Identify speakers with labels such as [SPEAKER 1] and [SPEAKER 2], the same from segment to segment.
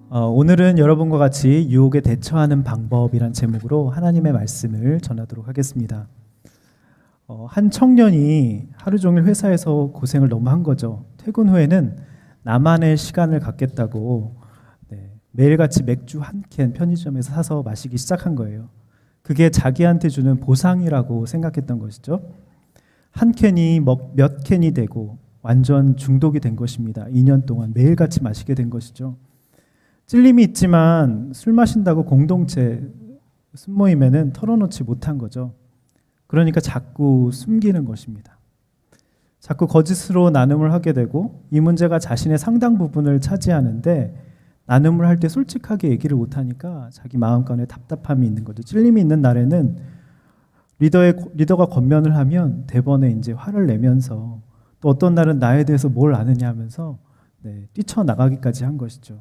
[SPEAKER 1] 오늘은 여러분과 같이 유혹에 대처하는 방법이란 제목으로 하나님의 말씀을 전하도록 하겠습니다. 한 청년이 하루 종일 회사에서 고생을 너무 한 거죠. 퇴근 후에는 나만의 시간을 갖겠다고 매일같이 맥주 한 캔 편의점에서 사서 마시기 시작한 거예요. 그게 자기한테 주는 보상이라고 생각했던 것이죠. 한 캔이 몇 캔이 되고 완전 중독이 된 것입니다. 2년 동안 매일같이 마시게 된 것이죠. 찔림이 있지만 술 마신다고 공동체 술모임에는 털어놓지 못한 거죠. 그러니까 자꾸 숨기는 것입니다. 자꾸 거짓으로 나눔을 하게 되고 이 문제가 자신의 상당 부분을 차지하는데 나눔을 할 때 솔직하게 얘기를 못하니까 자기 마음간에 답답함이 있는 거죠. 찔림이 있는 날에는 리더가 권면을 하면 대번에 이제 화를 내면서 또 어떤 날은 나에 대해서 뭘 아느냐 하면서 뛰쳐나가기까지 한 것이죠.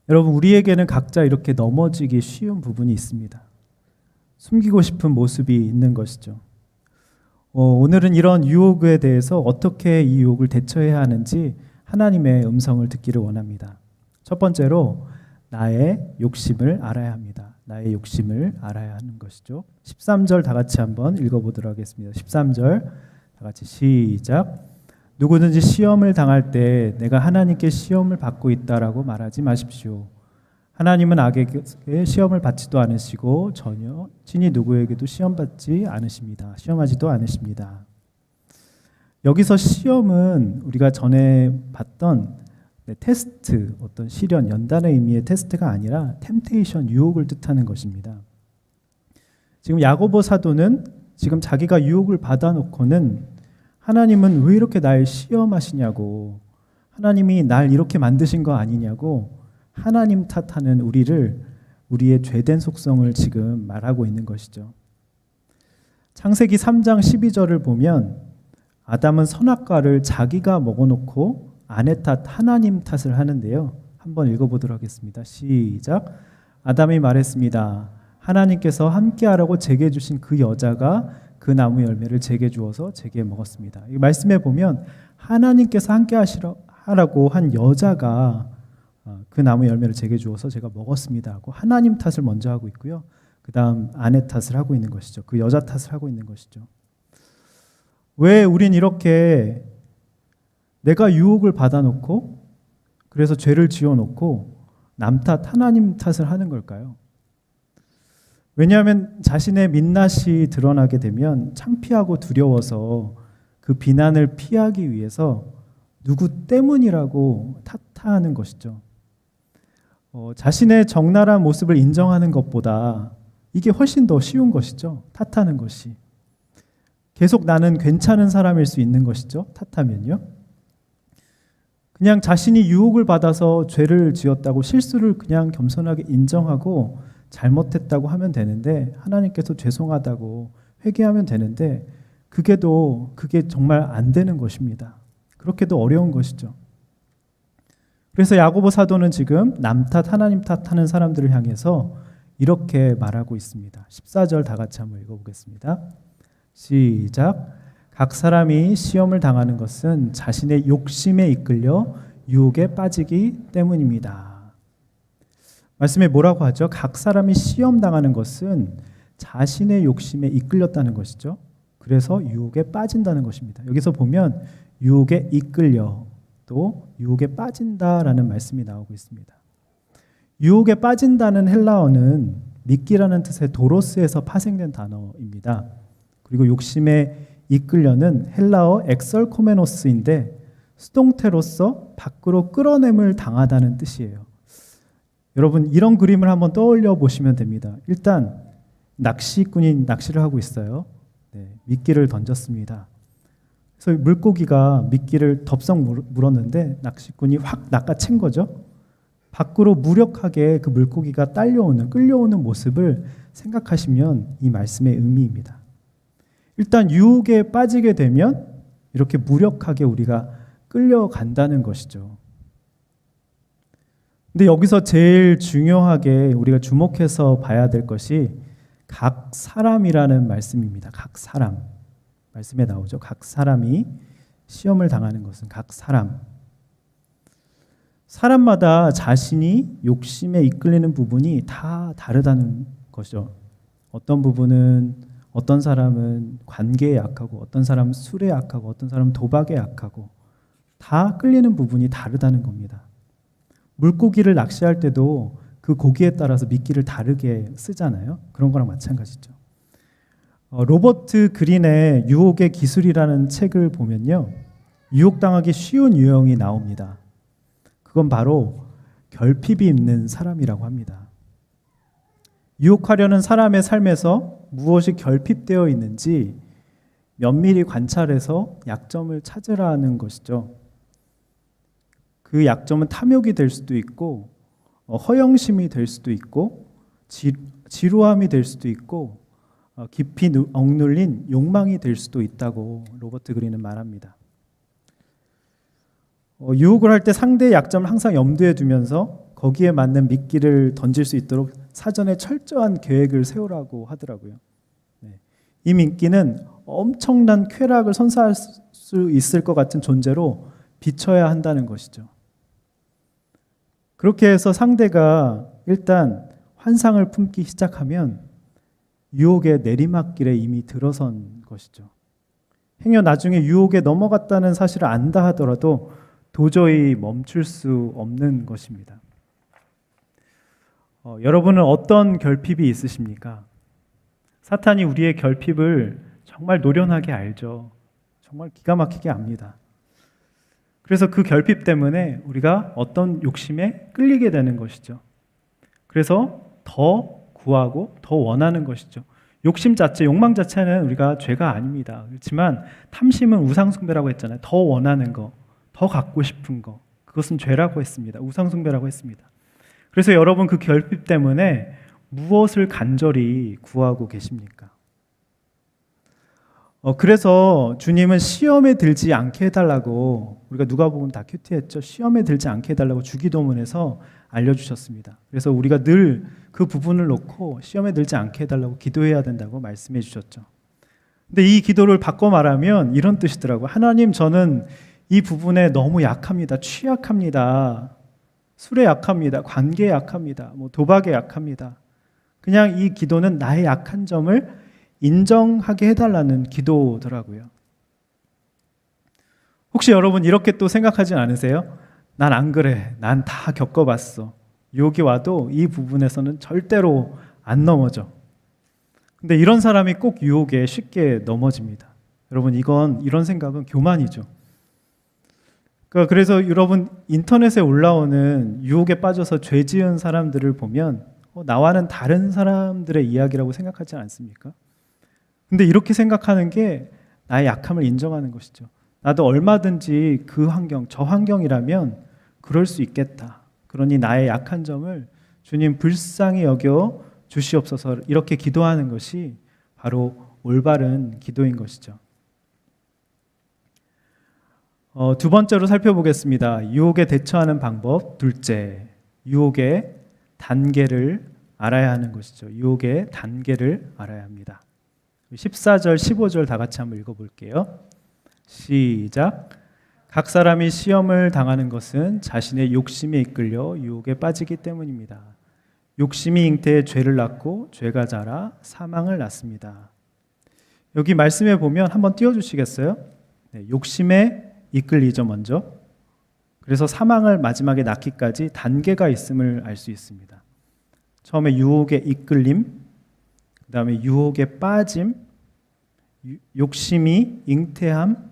[SPEAKER 1] 여러분, 우리에게는 각자 이렇게 넘어지기 쉬운 부분이 있습니다. 숨기고 싶은 모습이 있는 것이죠. 오늘은 이런 유혹에 대해서 어떻게 이 유혹을 대처해야 하는지 하나님의 음성을 듣기를 원합니다. 첫 번째로 나의 욕심을 알아야 합니다. 나의 욕심을 알아야 하는 것이죠. 13절 다 같이 한번 읽어보도록 하겠습니다. 13절 다 같이 시작. 누구든지 시험을 당할 때 내가 하나님께 시험을 받고 있다라고 말하지 마십시오. 하나님은 악에게 시험을 받지도 않으시고 전혀 친히 누구에게도 시험하지도 않으십니다. 여기서 시험은 우리가 전에 봤던 테스트, 어떤 시련, 연단의 의미의 테스트가 아니라 템테이션, 유혹을 뜻하는 것입니다. 지금 야고보 사도는 지금 자기가 유혹을 받아놓고는 하나님은 왜 이렇게 날 시험하시냐고, 하나님이 날 이렇게 만드신 거 아니냐고 하나님 탓하는 우리의 죄된 속성을 지금 말하고 있는 것이죠. 창세기 3장 12절을 보면 아담은 선악과를 자기가 먹어놓고 아내 탓, 하나님 탓을 하는데요. 한번 읽어보도록 하겠습니다. 시작. 아담이 말했습니다. 하나님께서 함께하라고 제게 주신 그 여자가 그 나무 열매를 제게 주어서 제게 먹었습니다. 이 말씀에 보면 하나님께서 함께하라고 한 여자가 그 나무 열매를 제게 주어서 제가 먹었습니다 하고 하나님 탓을 먼저 하고 있고요. 그 다음 아내 탓을 하고 있는 것이죠. 그 여자 탓을 하고 있는 것이죠. 왜 우린 이렇게 내가 유혹을 받아놓고 그래서 죄를 지어놓고 남 탓, 하나님 탓을 하는 걸까요? 왜냐하면 자신의 민낯이 드러나게 되면 창피하고 두려워서 그 비난을 피하기 위해서 누구 때문이라고 탓하는 것이죠. 자신의 적나라한 모습을 인정하는 것보다 이게 훨씬 더 쉬운 것이죠. 탓하는 것이. 계속 나는 괜찮은 사람일 수 있는 것이죠. 탓하면요. 그냥 자신이 유혹을 받아서 죄를 지었다고 실수를 그냥 겸손하게 인정하고 잘못했다고 하면 되는데 하나님께서 죄송하다고 회개하면 되는데 그게 정말 안 되는 것입니다. 그렇게도 어려운 것이죠. 그래서 야고보 사도는 지금 남 탓, 하나님 탓하는 사람들을 향해서 이렇게 말하고 있습니다. 14절 다 같이 한번 읽어보겠습니다. 시작. 각 사람이 시험을 당하는 것은 자신의 욕심에 이끌려 유혹에 빠지기 때문입니다. 말씀에 뭐라고 하죠? 각 사람이 시험 당하는 것은 자신의 욕심에 이끌렸다는 것이죠. 그래서 유혹에 빠진다는 것입니다. 여기서 보면 유혹에 이끌려 또 유혹에 빠진다라는 말씀이 나오고 있습니다. 유혹에 빠진다는 헬라어는 미끼라는 뜻의 도로스에서 파생된 단어입니다. 그리고 욕심에 이끌려는 헬라어 엑설코메노스인데 수동태로서 밖으로 끌어냄을 당하다는 뜻이에요. 여러분, 이런 그림을 한번 떠올려 보시면 됩니다. 일단 낚시꾼이 낚시를 하고 있어요. 미끼를 던졌습니다. 그래서 물고기가 미끼를 덥석 물었는데 낚시꾼이 확 낚아챈 거죠. 밖으로 무력하게 그 물고기가 끌려오는 모습을 생각하시면 이 말씀의 의미입니다. 일단 유혹에 빠지게 되면 이렇게 무력하게 우리가 끌려간다는 것이죠. 근데 여기서 제일 중요하게 우리가 주목해서 봐야 될 것이 각 사람이라는 말씀입니다. 각 사람. 말씀에 나오죠. 각 사람이 시험을 당하는 것은 각 사람. 사람마다 자신이 욕심에 이끌리는 부분이 다 다르다는 것이죠. 어떤 사람은 관계에 약하고, 어떤 사람은 술에 약하고, 어떤 사람은 도박에 약하고, 다 끌리는 부분이 다르다는 겁니다. 물고기를 낚시할 때도 그 고기에 따라서 미끼를 다르게 쓰잖아요. 그런 거랑 마찬가지죠. 로버트 그린의 유혹의 기술이라는 책을 보면요, 유혹당하기 쉬운 유형이 나옵니다. 그건 바로 결핍이 있는 사람이라고 합니다. 유혹하려는 사람의 삶에서 무엇이 결핍되어 있는지 면밀히 관찰해서 약점을 찾으라는 것이죠. 그 약점은 탐욕이 될 수도 있고, 허영심이 될 수도 있고, 지루함이 될 수도 있고, 깊이 억눌린 욕망이 될 수도 있다고 로버트 그린은 말합니다. 유혹을 할 때 상대의 약점을 항상 염두에 두면서 거기에 맞는 미끼를 던질 수 있도록 사전에 철저한 계획을 세우라고 하더라고요. 이 미끼는 엄청난 쾌락을 선사할 수 있을 것 같은 존재로 비춰야 한다는 것이죠. 그렇게 해서 상대가 일단 환상을 품기 시작하면 유혹의 내리막길에 이미 들어선 것이죠. 행여 나중에 유혹에 넘어갔다는 사실을 안다 하더라도 도저히 멈출 수 없는 것입니다. 여러분은 어떤 결핍이 있으십니까? 사탄이 우리의 결핍을 정말 노련하게 알죠. 정말 기가 막히게 압니다. 그래서 그 결핍 때문에 우리가 어떤 욕심에 끌리게 되는 것이죠. 그래서 더 구하고 더 원하는 것이죠. 욕심 자체, 욕망 자체는 우리가 죄가 아닙니다. 그렇지만 탐심은 우상숭배라고 했잖아요. 더 원하는 거, 더 갖고 싶은 거, 그것은 죄라고 했습니다. 우상숭배라고 했습니다. 그래서 여러분 그 결핍 때문에 무엇을 간절히 구하고 계십니까? 그래서 주님은 시험에 들지 않게 해달라고, 우리가 누가복음 다 큐티했죠. 시험에 들지 않게 해달라고 주기도문에서 알려주셨습니다. 그래서 우리가 늘 그 부분을 놓고 시험에 들지 않게 해달라고 기도해야 된다고 말씀해 주셨죠. 근데 이 기도를 바꿔 말하면 이런 뜻이더라고요. 하나님, 저는 이 부분에 너무 약합니다. 취약합니다. 술에 약합니다. 관계에 약합니다. 도박에 약합니다. 그냥 이 기도는 나의 약한 점을 인정하게 해달라는 기도더라고요. 혹시 여러분 이렇게 또 생각하진 않으세요? 난 안 그래. 난 다 겪어봤어. 유혹이 와도 이 부분에서는 절대로 안 넘어져. 근데 이런 사람이 꼭 유혹에 쉽게 넘어집니다. 여러분, 이런 생각은 교만이죠. 그래서 여러분 인터넷에 올라오는 유혹에 빠져서 죄 지은 사람들을 보면 나와는 다른 사람들의 이야기라고 생각하지 않습니까? 근데 이렇게 생각하는 게 나의 약함을 인정하는 것이죠. 나도 얼마든지 그 환경, 저 환경이라면 그럴 수 있겠다. 그러니 나의 약한 점을 주님 불쌍히 여겨 주시옵소서, 이렇게 기도하는 것이 바로 올바른 기도인 것이죠. 두 번째로 살펴보겠습니다. 유혹에 대처하는 방법. 둘째, 유혹의 단계를 알아야 하는 것이죠. 유혹의 단계를 알아야 합니다. 14절, 15절 다 같이 한번 읽어볼게요. 시작. 각 사람이 시험을 당하는 것은 자신의 욕심에 이끌려 유혹에 빠지기 때문입니다. 욕심이 잉태에 죄를 낳고 죄가 자라 사망을 낳습니다. 여기 말씀에 보면 한번 띄워주시겠어요? 욕심에 이끌리죠, 먼저. 그래서 사망을 마지막에 낳기까지 단계가 있음을 알 수 있습니다. 처음에 유혹에 이끌림, 그 다음에 유혹에 빠짐, 욕심이 잉태함,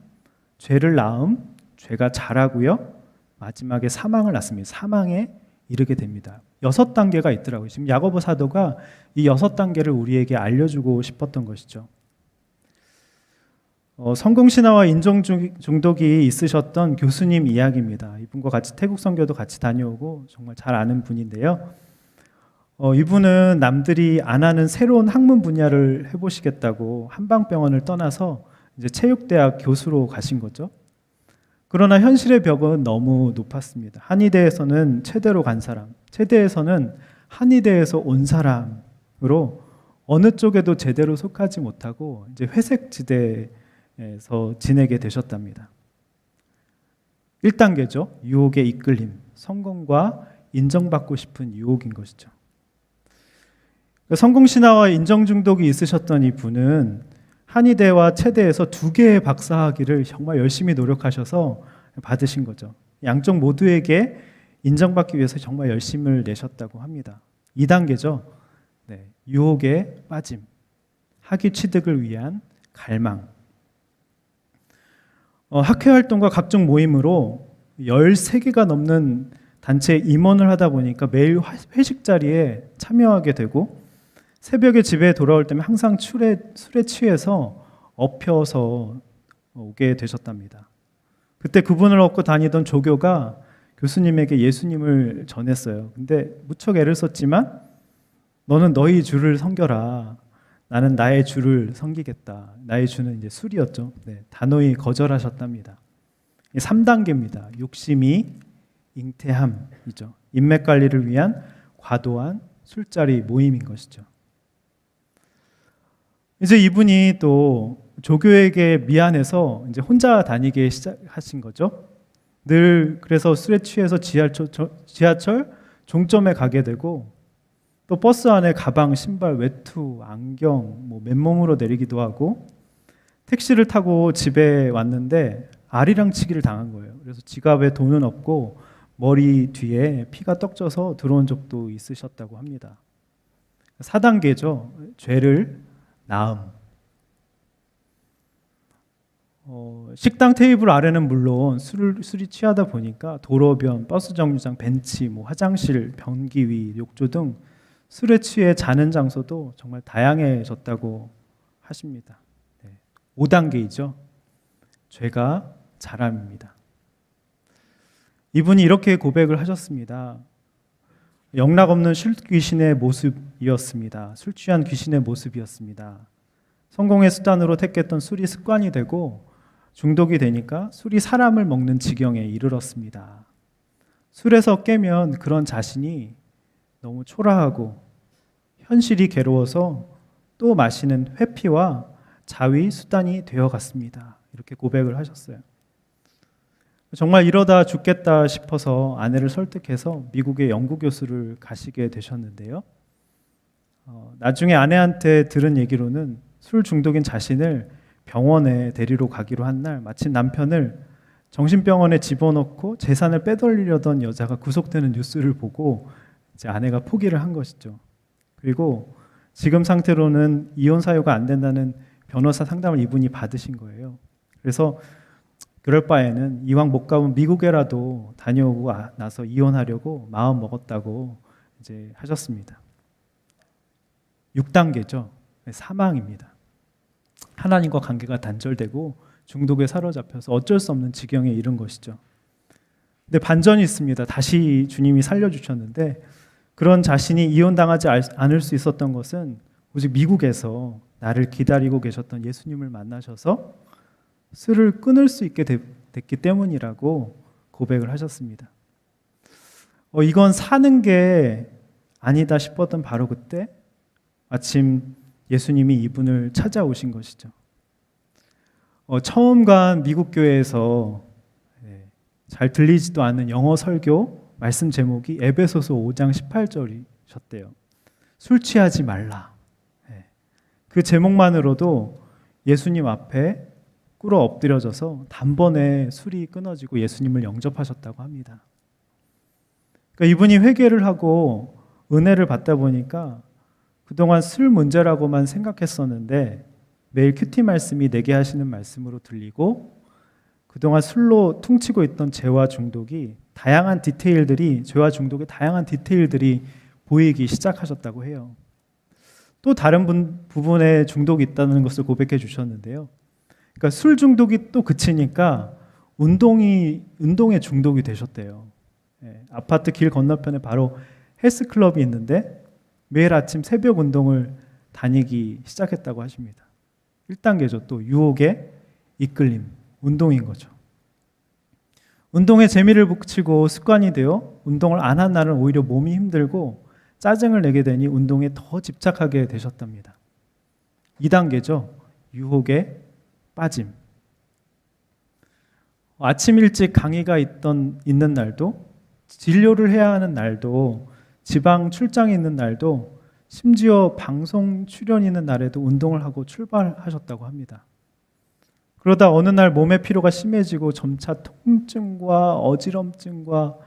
[SPEAKER 1] 죄를 낳음, 죄가 자라고요. 마지막에 사망을 낳습니다. 사망에 이르게 됩니다. 6단계가 있더라고요. 지금 야고보 사도가 이 6단계를 우리에게 알려주고 싶었던 것이죠. 성공신화와 인종중독이 있으셨던 교수님 이야기입니다. 이분과 같이 태국 선교도 같이 다녀오고 정말 잘 아는 분인데요. 이분은 남들이 안 하는 새로운 학문 분야를 해보시겠다고 한방병원을 떠나서 이제 체육대학 교수로 가신 거죠. 그러나 현실의 벽은 너무 높았습니다. 한의대에서는 체대로 간 사람, 체대에서는 한의대에서 온 사람으로 어느 쪽에도 제대로 속하지 못하고 이제 회색 지대에서 지내게 되셨답니다. 1단계죠. 유혹에 이끌림. 성공과 인정받고 싶은 유혹인 것이죠. 성공 신화와 인정 중독이 있으셨던 이 분은 한의대와 체대에서 2개의 박사학위를 정말 열심히 노력하셔서 받으신 거죠. 양쪽 모두에게 인정받기 위해서 정말 열심을 내셨다고 합니다. 2단계죠. 유혹에 빠짐, 학위 취득을 위한 갈망. 학회 활동과 각종 모임으로 13개가 넘는 단체에 임원을 하다 보니까 매일 회식 자리에 참여하게 되고 새벽에 집에 돌아올 때면 항상 술에 취해서 엎혀서 오게 되셨답니다. 그때 그분을 얻고 다니던 조교가 교수님에게 예수님을 전했어요. 근데 무척 애를 썼지만 너는 너희 주를 섬겨라. 나는 나의 주를 섬기겠다. 나의 주는 이제 술이었죠. 단호히 거절하셨답니다. 3단계입니다. 욕심이 잉태함이죠. 인맥 관리를 위한 과도한 술자리 모임인 것이죠. 이제 이분이 또 조교에게 미안해서 이제 혼자 다니게 시작하신 거죠. 늘 그래서 술에 취해서 지하철 종점에 가게 되고 또 버스 안에 가방, 신발, 외투, 안경 맨몸으로 내리기도 하고 택시를 타고 집에 왔는데 아리랑치기를 당한 거예요. 그래서 지갑에 돈은 없고 머리 뒤에 피가 떡져서 들어온 적도 있으셨다고 합니다. 4단계죠. 죄를 나음. 식당 테이블 아래는 물론 술이 취하다 보니까 도로변, 버스 정류장, 벤치, 화장실, 변기 위, 욕조 등 술에 취해 자는 장소도 정말 다양해졌다고 하십니다. 5단계이죠. 죄가 자람입니다. 이분이 이렇게 고백을 하셨습니다. 영락 없는 술 귀신의 모습이었습니다. 술 취한 귀신의 모습이었습니다. 성공의 수단으로 택했던 술이 습관이 되고 중독이 되니까 술이 사람을 먹는 지경에 이르렀습니다. 술에서 깨면 그런 자신이 너무 초라하고 현실이 괴로워서 또 마시는 회피와 자위 수단이 되어갔습니다. 이렇게 고백을 하셨어요. 정말 이러다 죽겠다 싶어서 아내를 설득해서 미국의 연구 교수를 가시게 되셨는데요. 나중에 아내한테 들은 얘기로는 술 중독인 자신을 병원에 데리러 가기로 한 날 마침 남편을 정신병원에 집어넣고 재산을 빼돌리려던 여자가 구속되는 뉴스를 보고 이제 아내가 포기를 한 것이죠. 그리고 지금 상태로는 이혼 사유가 안 된다는 변호사 상담을 이분이 받으신 거예요. 그래서 그럴 바에는 이왕 못 가면 미국에라도 다녀오고 나서 이혼하려고 마음 먹었다고 이제 하셨습니다. 6단계죠. 사망입니다. 하나님과 관계가 단절되고 중독에 사로잡혀서 어쩔 수 없는 지경에 이른 것이죠. 근데 반전이 있습니다. 다시 주님이 살려주셨는데 그런 자신이 이혼당하지 않을 수 있었던 것은 오직 미국에서 나를 기다리고 계셨던 예수님을 만나셔서 술을 끊을 수 있게 됐기 때문이라고 고백을 하셨습니다. 이건 사는 게 아니다 싶었던 바로 그때 마침 예수님이 이분을 찾아오신 것이죠. 처음 간 미국 교회에서 잘 들리지도 않는 영어 설교 말씀 제목이 에베소서 5장 18절이셨대요. 술 취하지 말라. 그 제목만으로도 예수님 앞에 꿇어 엎드려져서 단번에 술이 끊어지고 예수님을 영접하셨다고 합니다. 그러니까 이분이 회개를 하고 은혜를 받다 보니까 그동안 술 문제라고만 생각했었는데 매일 큐티 말씀이 내게 하시는 말씀으로 들리고 그동안 술로 퉁치고 있던 죄와 중독이 죄와 중독의 다양한 디테일들이 보이기 시작하셨다고 해요. 또 다른 부분에 중독이 있다는 것을 고백해 주셨는데요. 그러니까 술 중독이 또 그치니까 운동에 중독이 되셨대요. 아파트 길 건너편에 바로 헬스클럽이 있는데 매일 아침 새벽 운동을 다니기 시작했다고 하십니다. 1단계죠. 또 유혹의 이끌림, 운동인 거죠. 운동에 재미를 붙이고 습관이 되어 운동을 안 한 날은 오히려 몸이 힘들고 짜증을 내게 되니 운동에 더 집착하게 되셨답니다. 2단계죠. 유혹의 빠짐. 아침 일찍 강의가 있는 날도 진료를 해야 하는 날도, 지방 출장이 있는 날도, 심지어 방송 출연 있는 날에도 운동을 하고 출발하셨다고 합니다. 그러다 어느 날 몸의 피로가 심해지고 점차 통증과 어지럼증과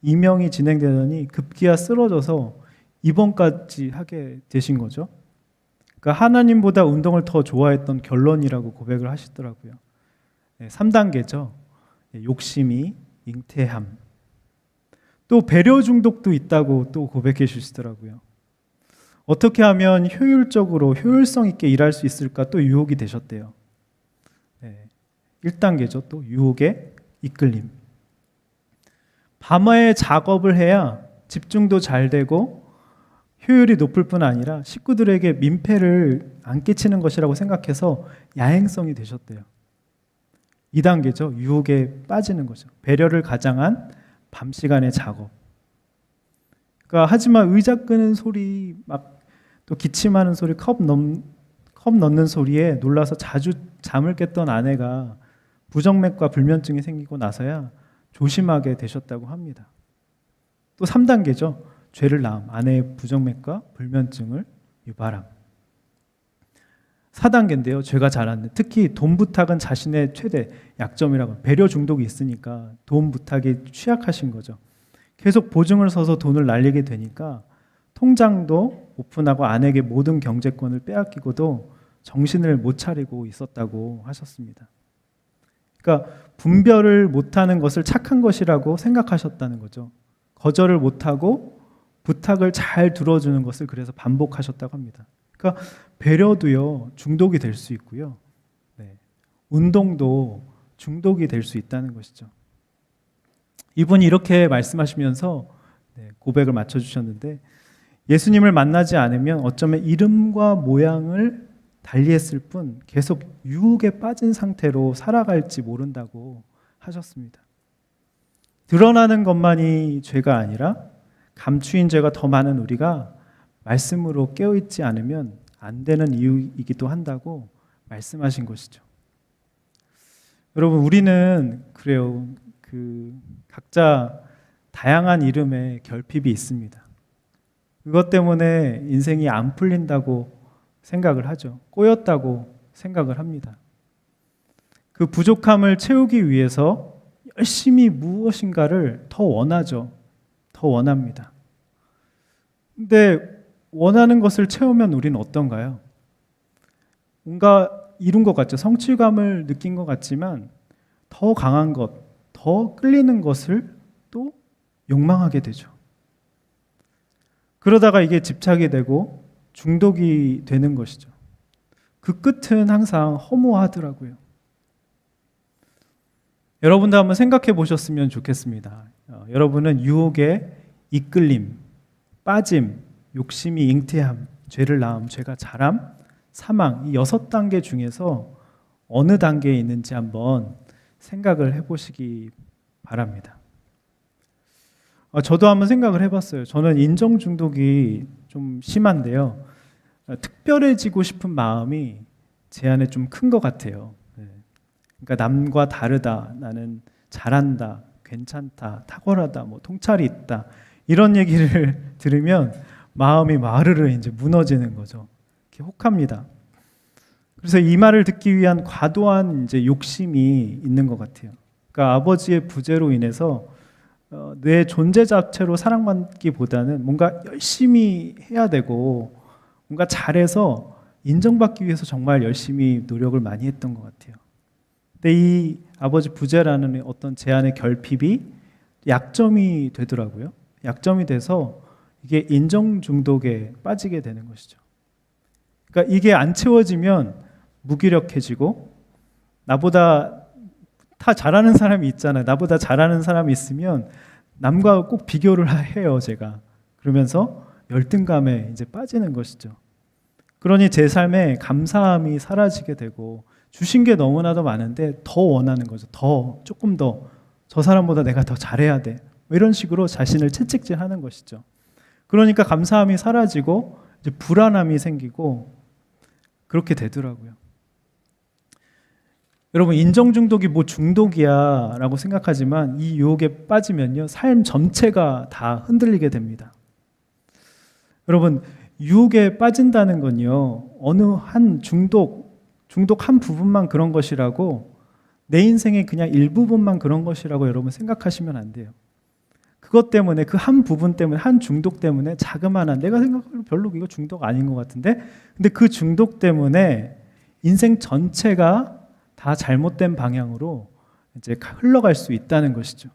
[SPEAKER 1] 이명이 진행되더니 급기야 쓰러져서 입원까지 하게 되신 거죠. 그러니까 하나님보다 운동을 더 좋아했던 결론이라고 고백을 하시더라고요. 3단계죠. 욕심이 잉태함. 또 배려 중독도 있다고 또 고백해 주시더라고요. 어떻게 하면 효율적으로 효율성 있게 일할 수 있을까 또 유혹이 되셨대요. 1단계죠. 또 유혹의 이끌림. 밤에 작업을 해야 집중도 잘 되고 효율이 높을 뿐 아니라 식구들에게 민폐를 안 끼치는 것이라고 생각해서 야행성이 되셨대요. 2단계죠. 유혹에 빠지는 거죠. 배려를 가장한 밤 시간의 작업. 그러니까 하지만 의자 끄는 소리, 막 또 기침하는 소리, 컵 넣는 소리에 놀라서 자주 잠을 깼던 아내가 부정맥과 불면증이 생기고 나서야 조심하게 되셨다고 합니다. 또 3단계죠. 죄를 낳음, 아내의 부정맥과 불면증을 유발함. 4단계인데요. 죄가 자랐네. 특히 돈 부탁은 자신의 최대 약점이라고. 배려 중독이 있으니까 돈 부탁이 취약하신 거죠. 계속 보증을 서서 돈을 날리게 되니까 통장도 오픈하고 아내에게 모든 경제권을 빼앗기고도 정신을 못 차리고 있었다고 하셨습니다. 그러니까 분별을 못하는 것을 착한 것이라고 생각하셨다는 거죠. 거절을 못하고 부탁을 잘 들어주는 것을 그래서 반복하셨다고 합니다. 그러니까 배려도요 중독이 될 수 있고요. 운동도 중독이 될 수 있다는 것이죠. 이분이 이렇게 말씀하시면서 고백을 맞춰주셨는데, 예수님을 만나지 않으면 어쩌면 이름과 모양을 달리했을 뿐 계속 유혹에 빠진 상태로 살아갈지 모른다고 하셨습니다. 드러나는 것만이 죄가 아니라 감추인 죄가 더 많은 우리가 말씀으로 깨어있지 않으면 안 되는 이유이기도 한다고 말씀하신 것이죠. 여러분, 우리는 그래요. 각자 다양한 이름의 결핍이 있습니다. 그것 때문에 인생이 안 풀린다고 생각을 하죠. 꼬였다고 생각을 합니다. 그 부족함을 채우기 위해서 열심히 무엇인가를 더 원하죠. 더 원합니다. 근데 원하는 것을 채우면 우리는 어떤가요? 뭔가 이룬 것 같죠. 성취감을 느낀 것 같지만 더 강한 것, 더 끌리는 것을 또 욕망하게 되죠. 그러다가 이게 집착이 되고 중독이 되는 것이죠. 그 끝은 항상 허무하더라고요. 여러분도 한번 생각해 보셨으면 좋겠습니다. 여러분은 유혹에 이끌림, 빠짐, 욕심이 잉태함, 죄를 낳음, 죄가 자람, 사망, 이 6단계 중에서 어느 단계에 있는지 한번 생각을 해보시기 바랍니다. 저도 한번 생각을 해봤어요. 저는 인정 중독이 좀 심한데요. 특별해지고 싶은 마음이 제 안에 좀 큰 것 같아요. 그러니까 남과 다르다, 나는 잘한다, 괜찮다, 탁월하다, 뭐 통찰이 있다, 이런 얘기를 들으면 마음이 와르르 이제 무너지는 거죠. 이렇게 혹합니다. 그래서 이 말을 듣기 위한 과도한 이제 욕심이 있는 것 같아요. 그러니까 아버지의 부재로 인해서 내 존재 자체로 사랑받기보다는 뭔가 열심히 해야 되고 뭔가 잘해서 인정받기 위해서 정말 열심히 노력을 많이 했던 것 같아요. 근데 이 아버지 부재라는 어떤 제 안의 결핍이 약점이 되더라고요. 약점이 돼서 이게 인정 중독에 빠지게 되는 것이죠. 그러니까 이게 안 채워지면 무기력해지고, 나보다 다 잘하는 사람이 있잖아요. 나보다 잘하는 사람이 있으면 남과 꼭 비교를 해요, 제가. 그러면서 열등감에 이제 빠지는 것이죠. 그러니 제 삶에 감사함이 사라지게 되고, 주신 게 너무나도 많은데 더 원하는 거죠. 조금 더, 저 사람보다 내가 더 잘해야 돼. 이런 식으로 자신을 채찍질하는 것이죠. 그러니까 감사함이 사라지고 이제 불안함이 생기고 그렇게 되더라고요. 여러분, 인정 중독이 뭐 중독이야 라고 생각하지만 이 유혹에 빠지면요, 삶 전체가 다 흔들리게 됩니다. 여러분, 유혹에 빠진다는 건요, 어느 한 중독 한 부분만 그런 것이라고, 내 인생의 그냥 일부분만 그런 것이라고 여러분 생각하시면 안 돼요. 그것 때문에, 그 한 부분 때문에, 한 중독 때문에 자그마한, 내가 생각하기로 별로 이거 중독 아닌 것 같은데, 근데 그 중독 때문에 인생 전체가 다 잘못된 방향으로 이제 흘러갈 수 있다는 것이죠.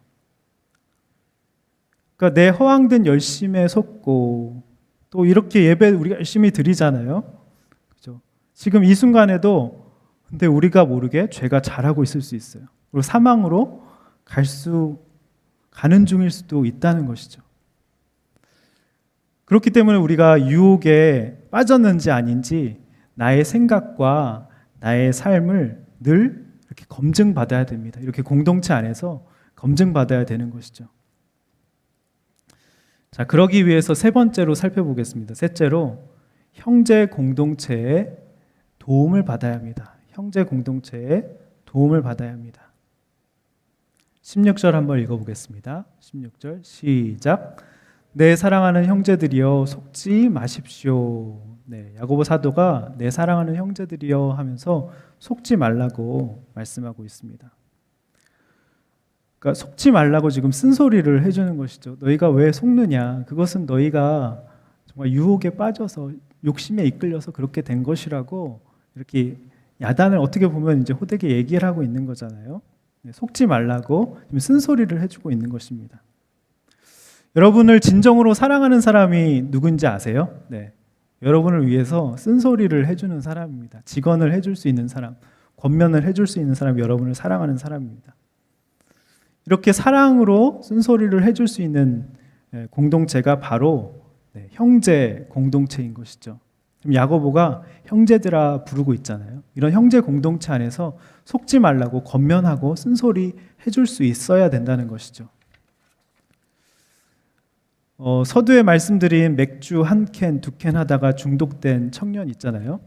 [SPEAKER 1] 그러니까 내 허황된 열심에 속고, 또 이렇게 예배 우리가 열심히 드리잖아요. 그죠? 지금 이 순간에도 근데 우리가 모르게 죄가 잘하고 있을 수 있어요. 그리고 사망으로 가는 중일 수도 있다는 것이죠. 그렇기 때문에 우리가 유혹에 빠졌는지 아닌지 나의 생각과 나의 삶을 늘 이렇게 검증받아야 됩니다. 이렇게 공동체 안에서 검증받아야 되는 것이죠. 자, 그러기 위해서 세 번째로 살펴보겠습니다. 셋째로, 형제 공동체의 도움을 받아야 합니다. 형제 공동체의 도움을 받아야 합니다. 16절 한번 읽어보겠습니다. 16절 시작. 내 사랑하는 형제들이여 속지 마십시오. 네, 야고보 사도가 내 사랑하는 형제들이여 하면서 속지 말라고 말씀하고 있습니다. 그러니까 속지 말라고 지금 쓴소리를 해주는 것이죠. 너희가 왜 속느냐? 그것은 너희가 정말 유혹에 빠져서 욕심에 이끌려서 그렇게 된 것이라고, 이렇게 야단을 어떻게 보면 이제 호되게 얘기를 하고 있는 거잖아요. 네, 속지 말라고 지금 쓴소리를 해주고 있는 것입니다. 여러분을 진정으로 사랑하는 사람이 누군지 아세요? 네, 여러분을 위해서 쓴소리를 해주는 사람입니다. 직언을 해줄 수 있는 사람, 권면을 해줄 수 있는 사람이 여러분을 사랑하는 사람입니다. 이렇게 사랑으로 쓴소리를 해줄 수 있는 공동체가 바로 형제 공동체인 것이죠. 지금 야고보가 형제들아 부르고 있잖아요. 이런 형제 공동체 안에서 속지 말라고 권면하고 쓴소리 해줄 수 있어야 된다는 것이죠. 서두에 말씀드린 맥주 한 캔, 두 캔 하다가 중독된 청년 있잖아요.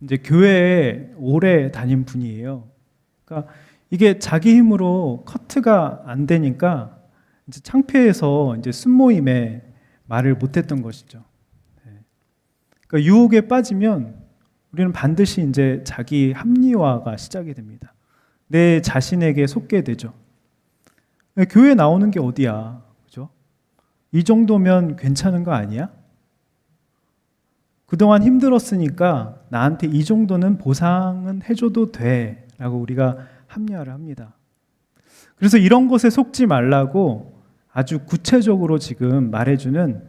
[SPEAKER 1] 이제 교회에 오래 다닌 분이에요. 그러니까 이게 자기 힘으로 커트가 안 되니까 이제 창피해서 이제 순모임에 말을 못했던 것이죠. 그러니까 유혹에 빠지면 우리는 반드시 이제 자기 합리화가 시작이 됩니다. 내 자신에게 속게 되죠. 교회 나오는 게 어디야? 그죠? 이 정도면 괜찮은 거 아니야? 그동안 힘들었으니까 나한테 이 정도는 보상은 해줘도 돼 라고 우리가 합리화를 합니다. 그래서 이런 것에 속지 말라고 아주 구체적으로 지금 말해주는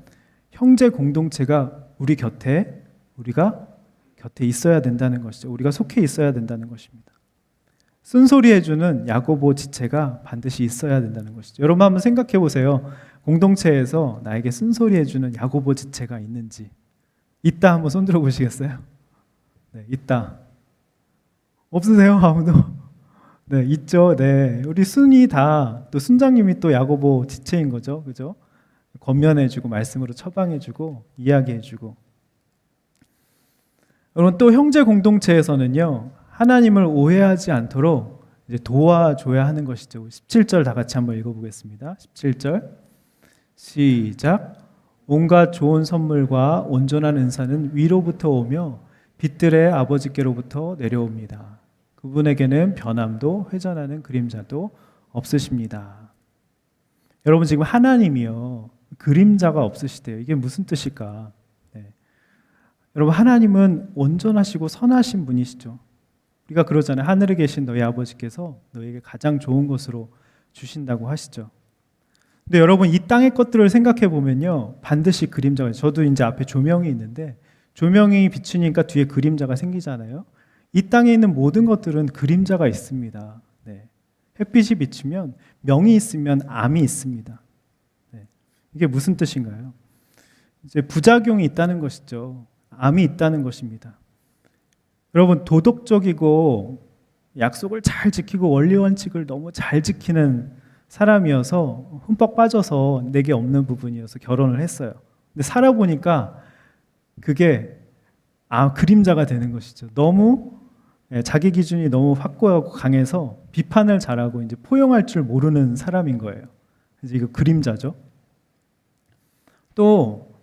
[SPEAKER 1] 형제 공동체가 우리가 곁에 있어야 된다는 것이죠. 우리가 속해 있어야 된다는 것입니다. 쓴소리 해주는 야고보 지체가 반드시 있어야 된다는 것이죠. 여러분 한번 생각해 보세요. 공동체에서 나에게 쓴소리 해주는 야고보 지체가 있는지. 있다 한번 손 들어 보시겠어요? 네, 있다. 없으세요? 아무도? 네, 있죠. 네, 우리 순이 다, 또 순장님이 또 야고보 지체인 거죠, 그죠? 권면해주고 말씀으로 처방해주고 이야기해주고. 여러분, 또 형제 공동체에서는요, 하나님을 오해하지 않도록 이제 도와줘야 하는 것이죠. 17절 다 같이 한번 읽어보겠습니다. 17절 시작. 온갖 좋은 선물과 온전한 은사는 위로부터 오며 빛들의 아버지께로부터 내려옵니다. 그분에게는 변함도 회전하는 그림자도 없으십니다. 여러분, 지금 하나님이요, 그림자가 없으시대요. 이게 무슨 뜻일까? 네. 여러분, 하나님은 온전하시고 선하신 분이시죠. 우리가 그러잖아요. 하늘에 계신 너희 아버지께서 너에게 가장 좋은 것으로 주신다고 하시죠. 근데 여러분, 이 땅의 것들을 생각해 보면요, 반드시 그림자가, 저도 이제 앞에 조명이 있는데 조명이 비추니까 뒤에 그림자가 생기잖아요. 이 땅에 있는 모든 것들은 그림자가 있습니다. 네. 햇빛이 비추면 명이 있으면 암이 있습니다. 네. 이게 무슨 뜻인가요? 이제 부작용이 있다는 것이죠. 암이 있다는 것입니다. 여러분, 도덕적이고 약속을 잘 지키고 원리 원칙을 너무 잘 지키는 사람이어서 흠뻑 빠져서 내게 없는 부분이어서 결혼을 했어요. 근데 살아보니까 그게 그림자가 되는 것이죠. 너무 자기 기준이 너무 확고하고 강해서 비판을 잘하고 이제 포용할 줄 모르는 사람인 거예요. 그래서 이거 그림자죠. 또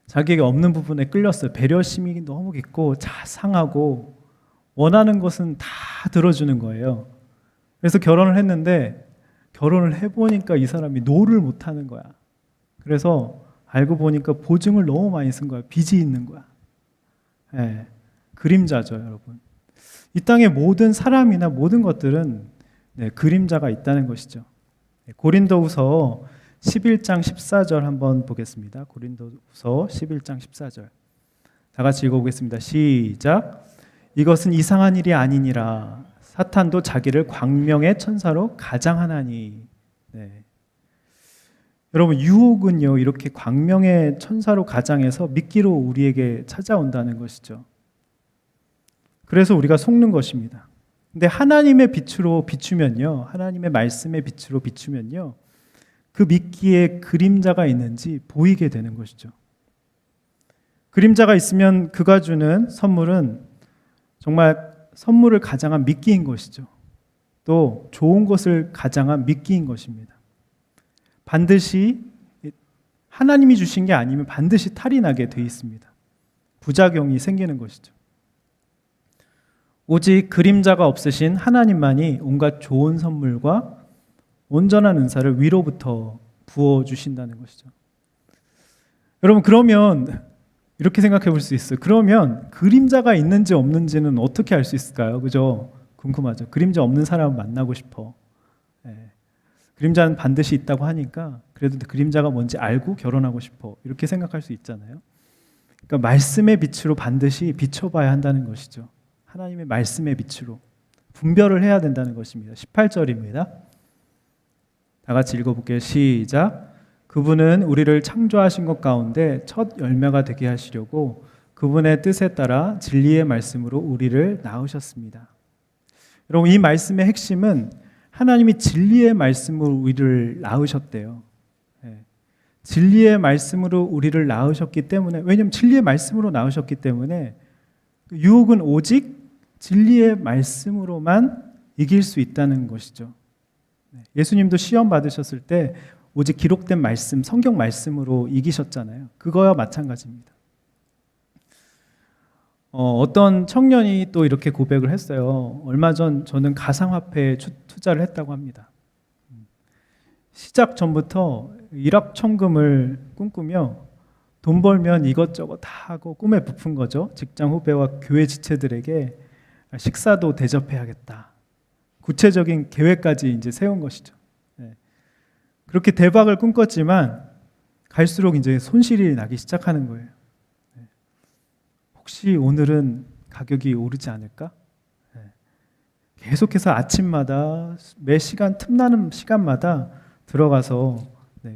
[SPEAKER 1] 자기에게 없는 부분에 끌렸어요. 배려심이 너무 깊고 자상하고 원하는 것은 다 들어주는 거예요. 그래서 결혼을 했는데 결혼을 해보니까 이 사람이 노를 못하는 거야. 그래서 알고 보니까 보증을 너무 많이 쓴 거야. 빚이 있는 거야. 그림자죠, 여러분. 이 땅의 모든 사람이나 모든 것들은 그림자가 있다는 것이죠. 고린도후서 11장 14절 한번 보겠습니다. 고린도후서 11장 14절. 다 같이 읽어보겠습니다. 시작. 이것은 이상한 일이 아니니라. 사탄도 자기를 광명의 천사로 가장하나니. 여러분, 유혹은요, 이렇게 광명의 천사로 가장해서 미끼로 우리에게 찾아온다는 것이죠. 그래서 우리가 속는 것입니다. 근데 하나님의 빛으로 비추면요, 하나님의 말씀의 빛으로 비추면요, 그 미끼에 그림자가 있는지 보이게 되는 것이죠. 그림자가 있으면 그가 주는 선물은 정말 선물을 가장한 미끼인 것이죠. 또 좋은 것을 가장한 미끼인 것입니다. 반드시 하나님이 주신 게 아니면 반드시 탈이 나게 돼 있습니다. 부작용이 생기는 것이죠. 오직 그림자가 없으신 하나님만이 온갖 좋은 선물과 온전한 은사를 위로부터 부어주신다는 것이죠. 여러분, 그러면 이렇게 생각해 볼 수 있어요. 그러면 그림자가 있는지 없는지는 어떻게 알 수 있을까요? 그죠? 궁금하죠. 그림자 없는 사람을 만나고 싶어. 그림자는 반드시 있다고 하니까 그래도 그림자가 뭔지 알고 결혼하고 싶어. 이렇게 생각할 수 있잖아요. 그러니까 말씀의 빛으로 반드시 비춰봐야 한다는 것이죠. 하나님의 말씀의 빛으로 분별을 해야 된다는 것입니다. 18절입니다. 다 같이 읽어볼게요. 시작. 그분은 우리를 창조하신 것 가운데 첫 열매가 되게 하시려고 그분의 뜻에 따라 진리의 말씀으로 우리를 낳으셨습니다. 여러분, 이 말씀의 핵심은 하나님이 진리의 말씀으로 우리를 낳으셨대요. 진리의 말씀으로 우리를 낳으셨기 때문에, 왜냐하면 진리의 말씀으로 낳으셨기 때문에 유혹은 오직 진리의 말씀으로만 이길 수 있다는 것이죠. 예수님도 시험 받으셨을 때 오직 기록된 말씀, 성경 말씀으로 이기셨잖아요. 그거와 마찬가지입니다. 어떤 청년이 또 이렇게 고백을 했어요. 얼마 전 저는 가상화폐에 투자를 했다고 합니다. 시작 전부터 일확천금을 꿈꾸며 돈 벌면 이것저것 다 하고 꿈에 부푼 거죠. 직장 후배와 교회 지체들에게 식사도 대접해야겠다. 구체적인 계획까지 이제 세운 것이죠. 그렇게 대박을 꿈꿨지만 갈수록 이제 손실이 나기 시작하는 거예요. 혹시 오늘은 가격이 오르지 않을까? 계속해서 아침마다 매 시간 틈나는 시간마다 들어가서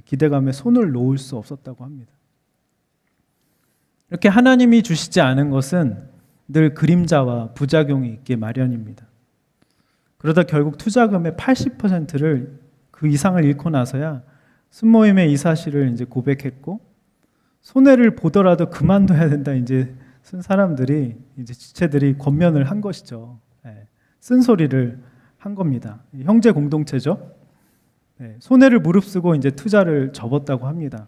[SPEAKER 1] 기대감에 손을 놓을 수 없었다고 합니다. 이렇게 하나님이 주시지 않은 것은 늘 그림자와 부작용이 있게 마련입니다. 그러다 결국 투자금의 80%를 그 이상을 잃고 나서야 순모임에 이 사실을 이제 고백했고, 손해를 보더라도 그만둬야 된다 이제 쓴 사람들이, 이제 지체들이 권면을 한 것이죠. 쓴소리를 한 겁니다. 형제 공동체죠. 손해를 무릅쓰고 이제 투자를 접었다고 합니다.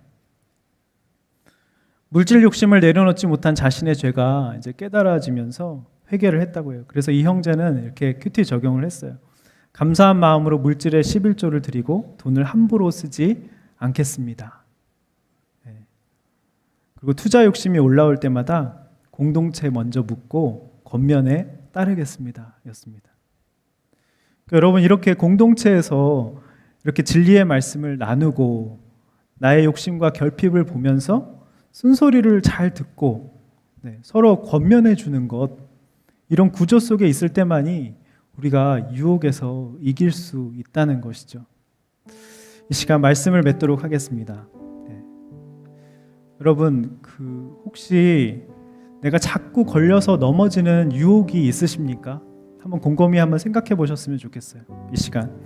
[SPEAKER 1] 물질 욕심을 내려놓지 못한 자신의 죄가 이제 깨달아지면서 회개를 했다고 해요. 그래서 이 형제는 이렇게 큐티 적용을 했어요. 감사한 마음으로 물질에 11조를 드리고 돈을 함부로 쓰지 않겠습니다. 그리고 투자 욕심이 올라올 때마다 공동체 먼저 묻고 권면에 따르겠습니다. 였습니다. 그러니까 여러분, 이렇게 공동체에서 이렇게 진리의 말씀을 나누고 나의 욕심과 결핍을 보면서 쓴소리를 잘 듣고 서로 권면해 주는 것, 이런 구조 속에 있을 때만이 우리가 유혹에서 이길 수 있다는 것이죠. 이 시간 말씀을 맺도록 하겠습니다. 여러분, 혹시 내가 자꾸 걸려서 넘어지는 유혹이 있으십니까? 한번 곰곰이 한번 생각해 보셨으면 좋겠어요. 이 시간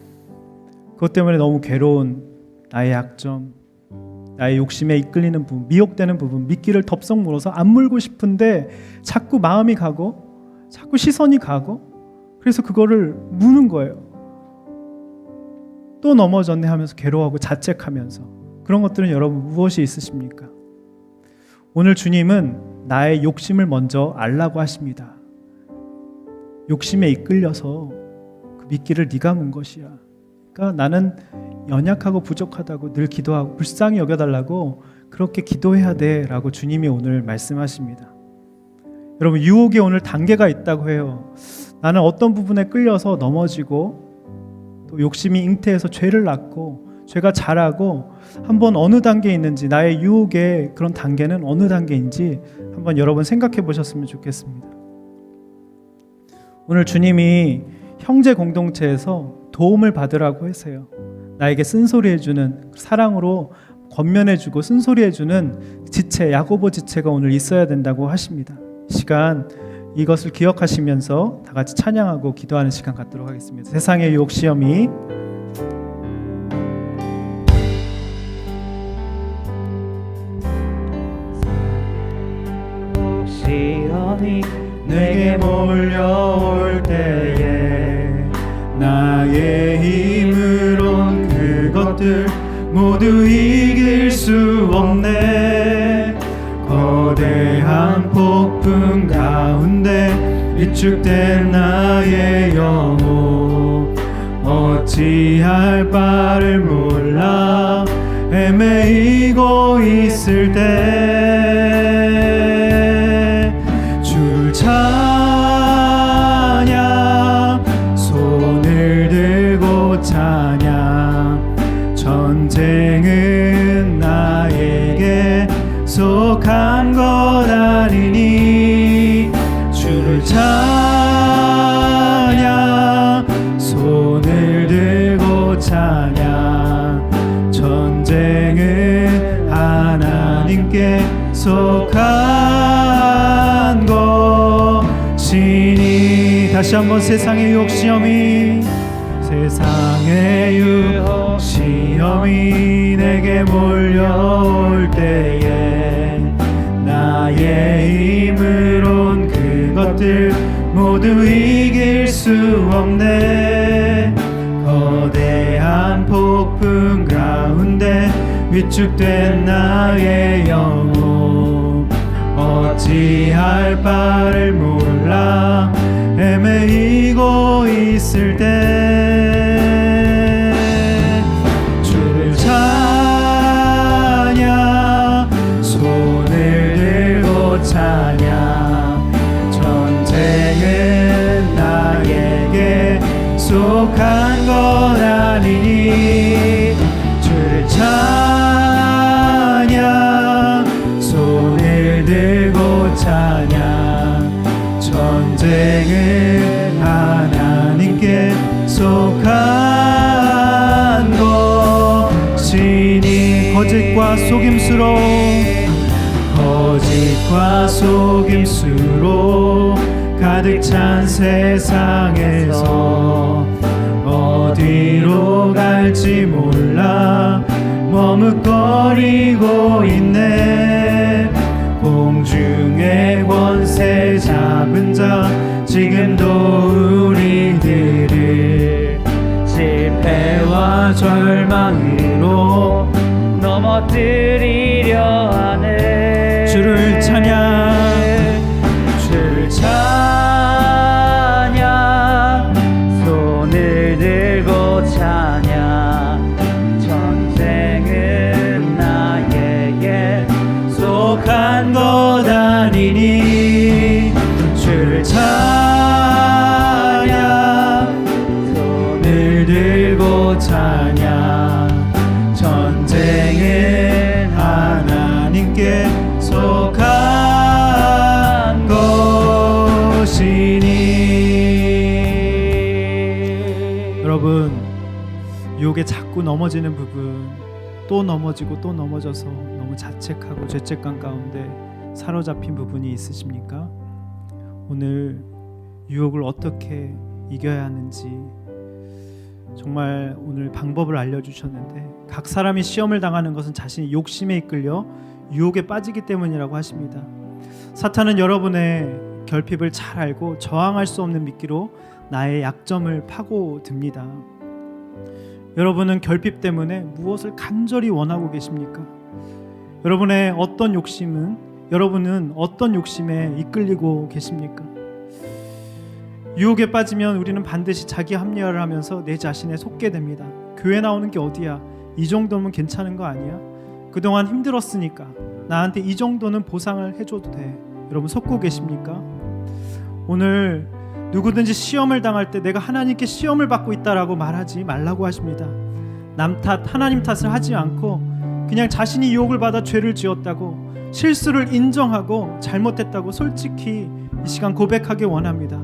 [SPEAKER 1] 그것 때문에 너무 괴로운 나의 약점, 나의 욕심에 이끌리는 부분, 미혹되는 부분, 미끼를 덥석 물어서 안 물고 싶은데 자꾸 마음이 가고 자꾸 시선이 가고 그래서 그거를 무는 거예요. 또 넘어졌네 하면서 괴로워하고 자책하면서. 그런 것들은 여러분 무엇이 있으십니까? 오늘 주님은 나의 욕심을 먼저 알라고 하십니다. 욕심에 이끌려서 그 미끼를 네가 문 것이야. 그러니까 나는 연약하고 부족하다고 늘 기도하고 불쌍히 여겨달라고 그렇게 기도해야 돼 라고 주님이 오늘 말씀하십니다. 여러분, 유혹에 오늘 단계가 있다고 해요. 나는 어떤 부분에 끌려서 넘어지고 또 욕심이 잉태해서 죄를 낳고 죄가 자라고 한번 어느 단계에 있는지, 나의 유혹의 그런 단계는 어느 단계인지 한번 여러분 생각해 보셨으면 좋겠습니다. 오늘 주님이 형제 공동체에서 도움을 받으라고 하세요. 나에게 쓴소리해주는, 사랑으로 권면해주고 쓴소리해주는 지체, 야고보 지체가 오늘 있어야 된다고 하십니다. 시간 이것을 기억하시면서 다 같이 찬양하고 기도하는 시간 갖도록 하겠습니다. 세상의 유혹 시험이 내게 몰려올 때에 나의 힘으론 그것들 모두 이길 수 없네. 거대한 폭풍 가운데 위축된 나의 영혼 어찌할 바를 몰라 헤매이고 있을 때 주를 찬양, 손을 들고 찬양. 전쟁은 나에게 속한 것 아니니 주를 찬양, 손을 들고 찬양. 전쟁은 하나님께 속한 것이니. 다시 한번 세상의 유혹 시험이, 세상의 유혹 시험이 내게 몰려올 때에 나의 힘으론 그것들 모두 이길 수 없네. 거대한 폭풍 가운데 위축된 나의 영혼 어찌할 바를 몰라 헤매이고 있을 때 주를 찬양, 손을 들고 찬양. 전쟁은 나에게 속한 것 아니니 주를 찬양, 손을 들고 찬양. 전쟁은 하나님께 속한 것이니. 거짓과 속임수로, 거짓과 속임수로 가득 찬 세상에서 어디로 갈지 몰라 머뭇거리고 있네. 공중의 권세 잡은 자 지금도 우리들을 실패와 절망으로 넘어뜨리려 하네. 주를 찬양, 주를 찬양, 손을 들고 찬양. 전쟁은 나에게 속한 것 아니니 주를 찬양, 손을 들고 찬양. 전쟁은 하나님께 속한 것이니. 여러분, 유혹에 자꾸 넘어지는 부분, 또 넘어지고 또 넘어져서 너무 자책하고 죄책감 가운데 사로잡힌 부분이 있으십니까? 오늘 유혹을 어떻게 이겨야 하는지 정말 오늘 방법을 알려주셨는데, 각 사람이 시험을 당하는 것은 자신이 욕심에 이끌려 유혹에 빠지기 때문이라고 하십니다. 사탄은 여러분의 결핍을 잘 알고 저항할 수 없는 미끼로 나의 약점을 파고듭니다. 여러분은 결핍 때문에 무엇을 간절히 원하고 계십니까? 여러분은 어떤 욕심에 이끌리고 계십니까? 유혹에 빠지면 우리는 반드시 자기 합리화를 하면서 내 자신에 속게 됩니다. 교회 나오는 게 어디야? 이 정도면 괜찮은 거 아니야? 그동안 힘들었으니까 나한테 이 정도는 보상을 해줘도 돼. 여러분 속고 계십니까? 오늘 누구든지 시험을 당할 때 내가 하나님께 시험을 받고 있다라고 말하지 말라고 하십니다. 남 탓, 하나님 탓을 하지 않고 그냥 자신이 유혹을 받아 죄를 지었다고, 실수를 인정하고 잘못했다고 솔직히 이 시간 고백하기 원합니다.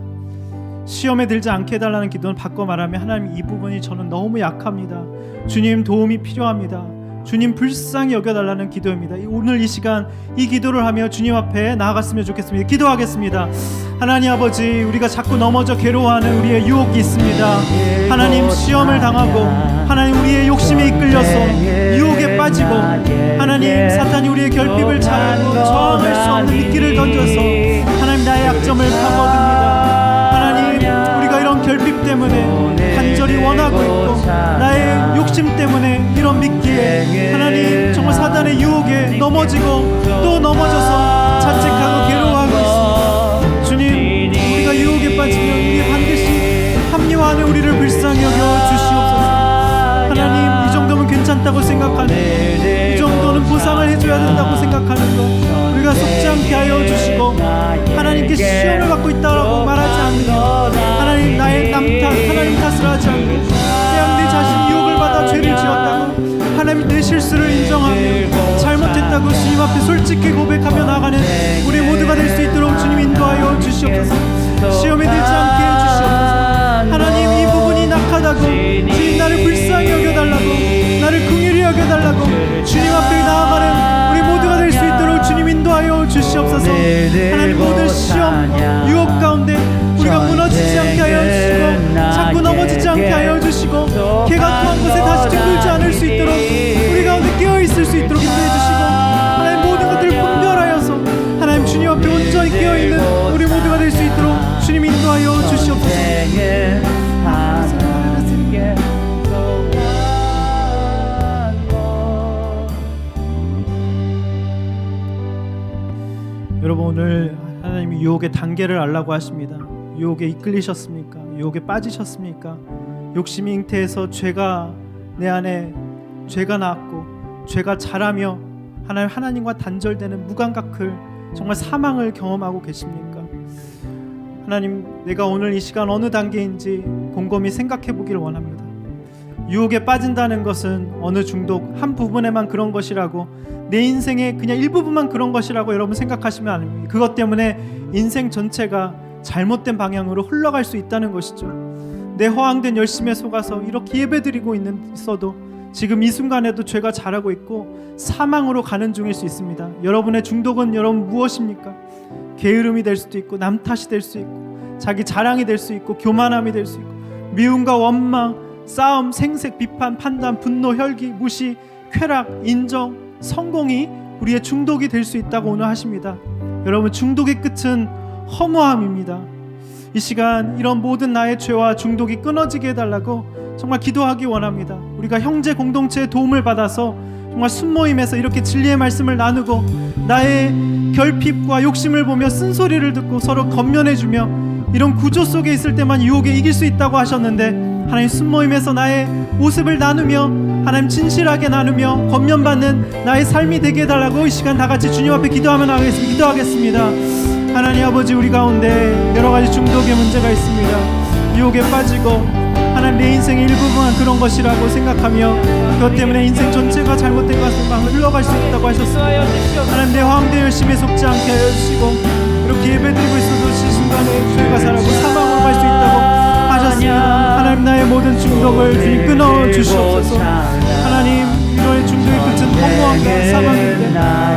[SPEAKER 1] 시험에 들지 않게 해달라는 기도는 바꿔 말하면, 하나님 이 부분이 저는 너무 약합니다. 주님 도움이 필요합니다. 주님 불쌍히 여겨달라는 기도입니다. 오늘 이 시간 이 기도를 하며 주님 앞에 나아갔으면 좋겠습니다. 기도하겠습니다. 하나님 아버지, 우리가 자꾸 넘어져 괴로워하는 우리의 유혹이 있습니다. 하나님 시험을 당하고 하나님 우리의 욕심에 이끌려서 유혹에 빠지고 하나님 사탄이 우리의 결핍을 차고 저항할 수 없는 미끼를 던져서 하나님 나의 약점을 파고듭니다. 하나님 우리가 이런 결핍 때문에 간절히 원하고 있고 나의 욕심 때문에 이런 미끼에 하나님 정말 사단의 유혹에 넘어지고 또 넘어져서 자책하고 괴로워하고 있습니다. 주님, 우리가 유혹에 빠지면 우리 반드시 합리화하는 우리를 불쌍히 여겨 주시옵소서. 하나님 이 정도면 괜찮다고 생각하는, 이 정도는 보상을 해줘야 된다고 생각하는 것 우리가 속지 않게 하여 주시고, 하나님께 시험을 받고 있다고 말하지 않으며 하나님 나의 남 탓, 하나님 탓을 하지 않고 그냥 내 자신이 유혹을 받아 죄를 지었다고 하나님 내 실수를 인정하며 잘못했다고 주님 앞에 솔직히 고백하며 나가는 우리 모두가 될 수 있도록 주님 인도하여 주시옵소서. 시험에 들지 않게 해주시옵소서. 하나님 이 부분이 낙하다고 주님 나를 불쌍히 여겨달라고, 나를 긍휼히 여겨달라고 주님 앞에 나아가는 우리 모두가 될 수 있도록 주님 인도하여 주시옵소서. 하나님 모든 시험 유혹 가운데 우리가 무너지지 않게 하여 주시고 자꾸 넘어지지 않게 하여 주시고 개가 토한 곳에 다시 둥글지 않을 수 있도록 우리 가운데 깨어있을 수 있도록 인도해 주시고, 하나님 모든 것들을 분별하여서 하나님 주님 앞에 온전히 깨어있는 우리 모두가 될 수 있도록 주님 인도하여 주시옵소서. 여러분 오늘 하나님이 유혹의 단계를 알라고 하십니다. 유혹에 이끌리셨습니까? 유혹에 빠지셨습니까? 욕심이 잉태해서 죄가 내 안에 죄가 낳았고 죄가 자라며 하나님과 단절되는 무감각을, 정말 사망을 경험하고 계십니까? 하나님, 내가 오늘 이 시간 어느 단계인지 곰곰이 생각해 보기를 원합니다. 유혹에 빠진다는 것은 어느 중독 한 부분에만 그런 것이라고, 내 인생의 그냥 일부분만 그런 것이라고 여러분 생각하시면 안 됩니다. 그것 때문에 인생 전체가 잘못된 방향으로 흘러갈 수 있다는 것이죠. 내 허황된 열심에 속아서 이렇게 예배드리고 있어도 지금 이 순간에도 죄가 자라고 있고 사망으로 가는 중일 수 있습니다. 여러분의 중독은 여러분 무엇입니까? 게으름이 될 수도 있고, 남 탓이 될 수 있고, 자기 자랑이 될 수 있고, 교만함이 될 수 있고, 미움과 원망, 싸움, 생색, 비판, 판단, 분노, 혈기, 무시, 쾌락, 인정, 성공이 우리의 중독이 될 수 있다고 오늘 하십니다. 여러분 중독의 끝은 허무함입니다. 이 시간 이런 모든 나의 죄와 중독이 끊어지게 해달라고 정말 기도하기 원합니다. 우리가 형제 공동체의 도움을 받아서 정말 순모임에서 이렇게 진리의 말씀을 나누고 나의 결핍과 욕심을 보며 쓴소리를 듣고 서로 건면해주며 이런 구조 속에 있을 때만 유혹에 이길 수 있다고 하셨는데, 하나님 순모임에서 나의 모습을 나누며 하나님 진실하게 나누며 건면받는 나의 삶이 되게 해달라고 이 시간 다같이 주님 앞에 기도하겠습니다. 하나님 아버지, 우리 가운데 여러가지 중독의 문제가 있습니다. 유혹에 빠지고 하나님 내 인생의 일부분만 그런 것이라고 생각하며 그것 때문에 인생 전체가 잘못된 것으로 흘러갈 수 있다고 하셨습니다. 하나님 내 허황된 열심에 속지 않게 하여 주시고, 이렇게 예배드리고 있어도 이 순간에 죄가 자라고 사망으로 갈 수 있다고 하셨습니다. 하나님 나의 모든 중독을 주님 끊어주시옵소서. 하나님 이런 중독의 끝은 허무함과 사망인데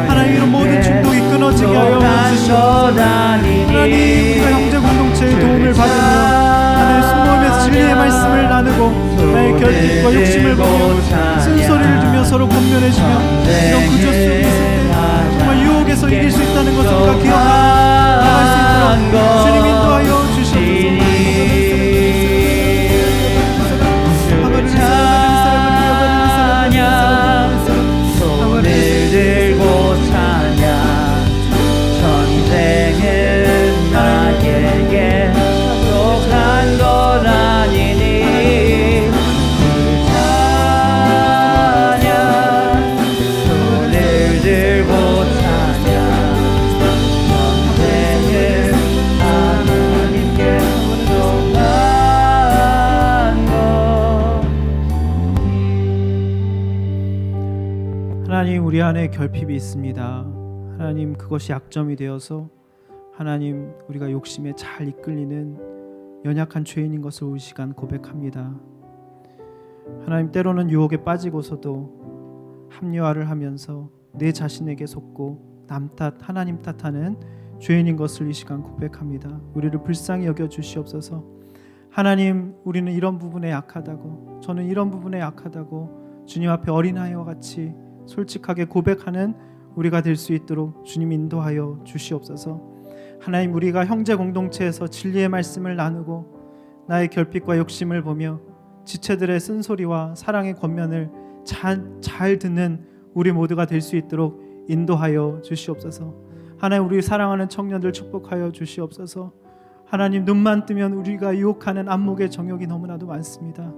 [SPEAKER 1] 하나님 이런 모든 중독이 끊어지게 하여 주시옵소서. 하나님 우리가 형제 공동체의 도움을 받으며 하나님 순모임에서 진리의 말씀을 나누고 나의 결핍과 욕심을 보며 쓴소리를 주며 서로 건면해주며 이런 구조 속에 있을 때 정말 유혹에서 이길 수 있다는 것을 우리가 기억하고 나갈 수 있도록 주님 인도하여 주시옵소서. 하나님, 우리 안에 결핍이 있습니다. 하나님, 그것이 약점이 되어서 하나님, 우리가 욕심에 잘 이끌리는 연약한 죄인인 것을 이 시간 고백합니다. 하나님, 때로는 유혹에 빠지고서도 합리화를 하면서 내 자신에게 속고 남 탓, 하나님 탓하는 죄인인 것을 이 시간 고백합니다. 우리를 불쌍히 여겨 주시옵소서. 하나님, 우리는 이런 부분에 약하다고, 저는 이런 부분에 약하다고 주님 앞에 어린아이와 같이 솔직하게 고백하는 우리가 될 수 있도록 주님 인도하여 주시옵소서. 하나님, 우리가 형제 공동체에서 진리의 말씀을 나누고 나의 결핍과 욕심을 보며 지체들의 쓴소리와 사랑의 권면을 잘 듣는 우리 모두가 될 수 있도록 인도하여 주시옵소서. 하나님, 우리 사랑하는 청년들 축복하여 주시옵소서. 하나님, 눈만 뜨면 우리가 유혹하는 안목의 정욕이 너무나도 많습니다.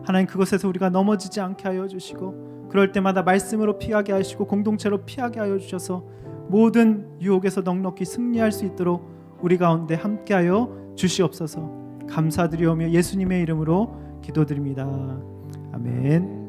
[SPEAKER 1] 하나님, 그것에서 우리가 넘어지지 않게 하여 주시고 그럴 때마다 말씀으로 피하게 하시고 공동체로 피하게 하여 주셔서 모든 유혹에서 넉넉히 승리할 수 있도록 우리 가운데 함께하여 주시옵소서. 감사드리오며 예수님의 이름으로 기도드립니다. 아멘.